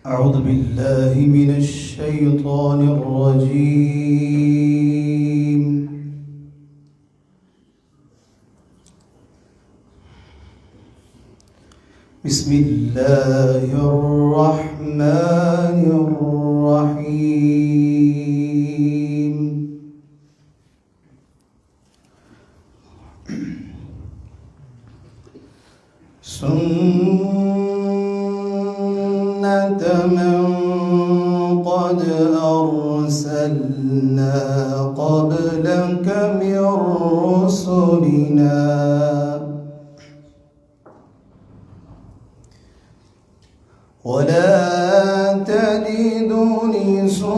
أعوذ بالله من الشيطان الرجيم. بسم الله الرحمن الرحيم. سنة من قد أرسلنا قبلك من رسلنا ولا تجد لسنتنا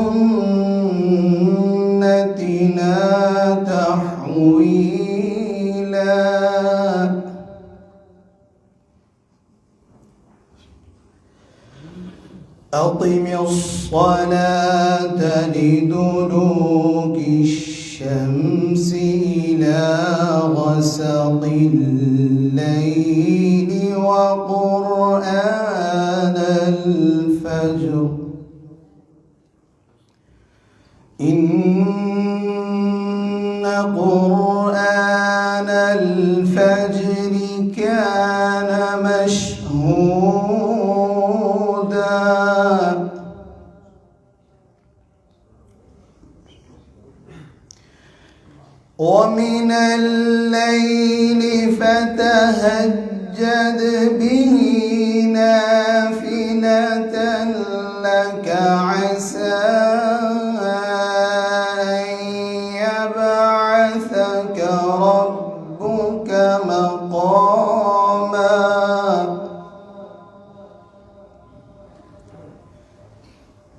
تحويلا. أقم الصلاة لدلوك الشمس إلى غسق الليل وقرآن الفجر إن قرآن الفجر كان مشهودا. ومن الليل فتهجد به نافلة لك عسى أن يبعثك ربك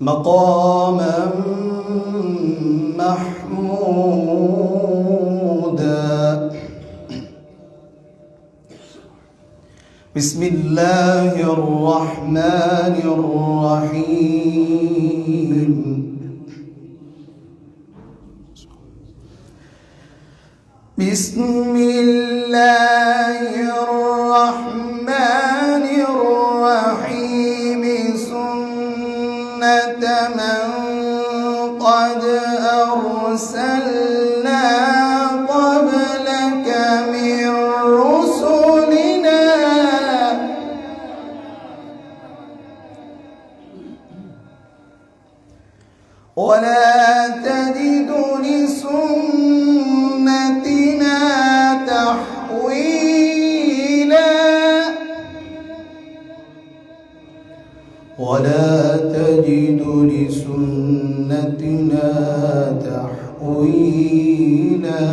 مقاما محمودا. بسم الله الرحمن الرحيم. بسم الله الرحمن الرحيم. سنة من قد أرسلنا قبلك من رسلنا ولا تجد لسنتنا تحويلا. ولا تجد لسنتنا تحويلا.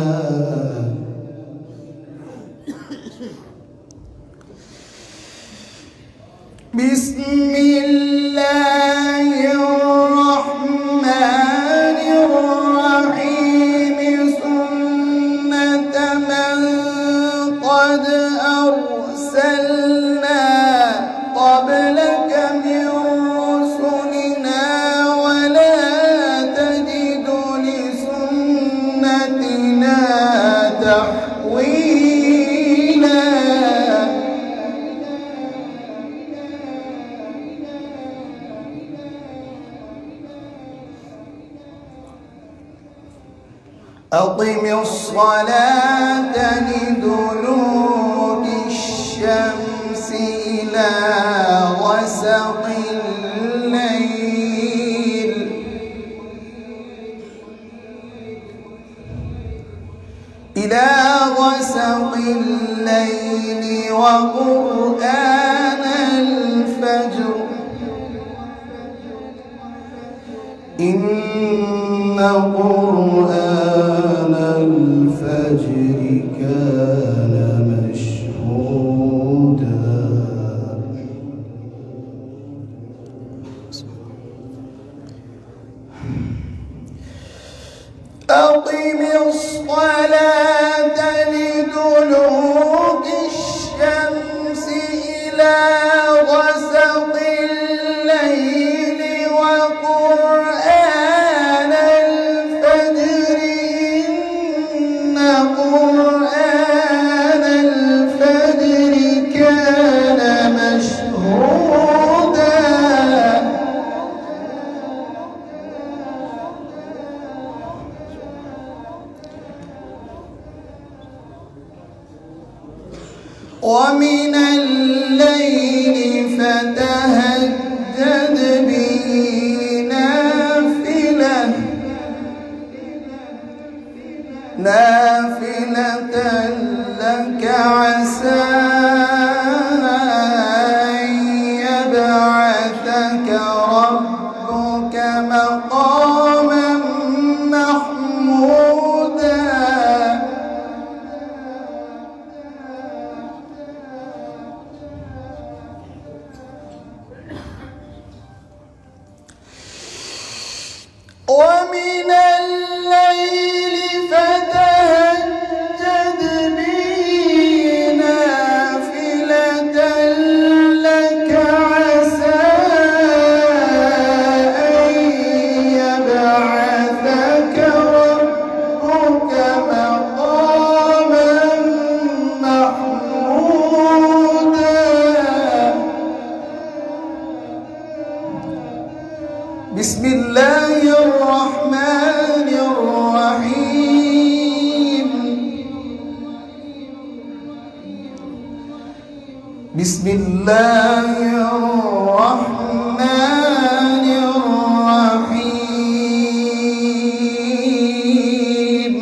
بسم الله الرحمن الرحيم. سنة من قد أرسلنا قبلك من رسلنا ولا تجد لسنتنا تحويلا. أقم الصلاة لدلوك الشمس إلى غسق الليل وقرآن الفجر إن قرآن الفجر كان مشهودا. أقم الصلاة لدلوك الشمس ومن الليل فتهجد به نافلة لك عسى أن يبعثك ربك مقاما محمودا ومن الليل فتهجد به نافلة لك عسى أن يبعثك ربك مقاما محمودا بسم الله الرحمن الرحيم بسم الله الرحمن الرحيم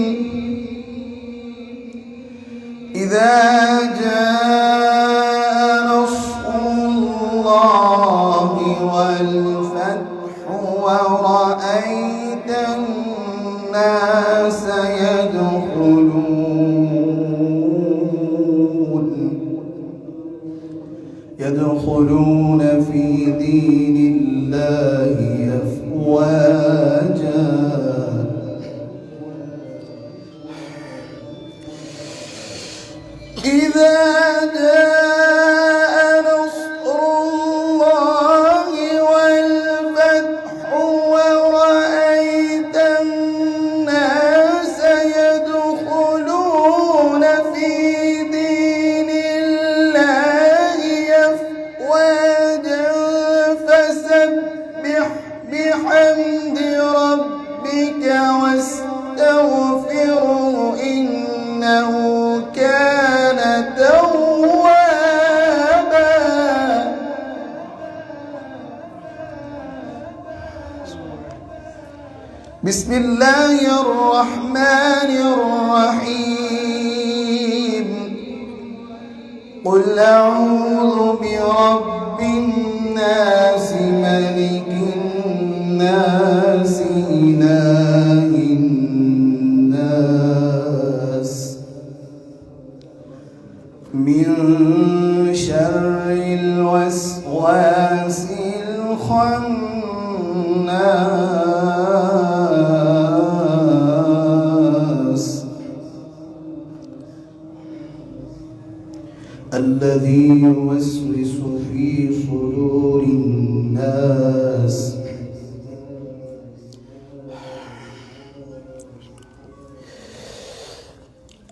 إذا جاء نصر الله والفتح ورأيت الناس يدخلون في دين الله أفواجا إذا جاء نصر الله والفتح ورأيت الناس يدخلون في دين الله أفواجا فسبح بحمد ربك واستغفره إنه كان توابا بسم الله الرحمن الرحيم قل أعوذ برب الناس ملك الناس إله الناس من شر الوسواس الخناس الذي يوسوس في صدور الناس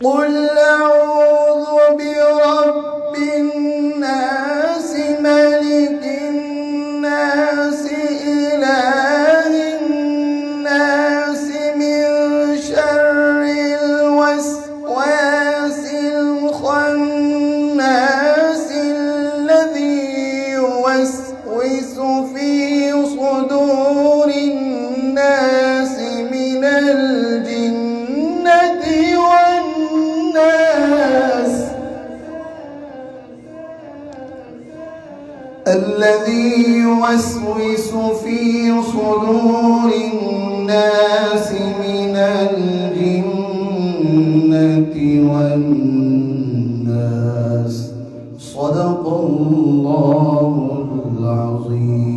قل أعوذ برب الناس ملك الناس إله الناس من شر الوسواس الخناس الذي يوسوس في صدور الناس من الجنة والناس الذي يوسوس في صدور الناس من الجنة والناس صدق الله العظيم.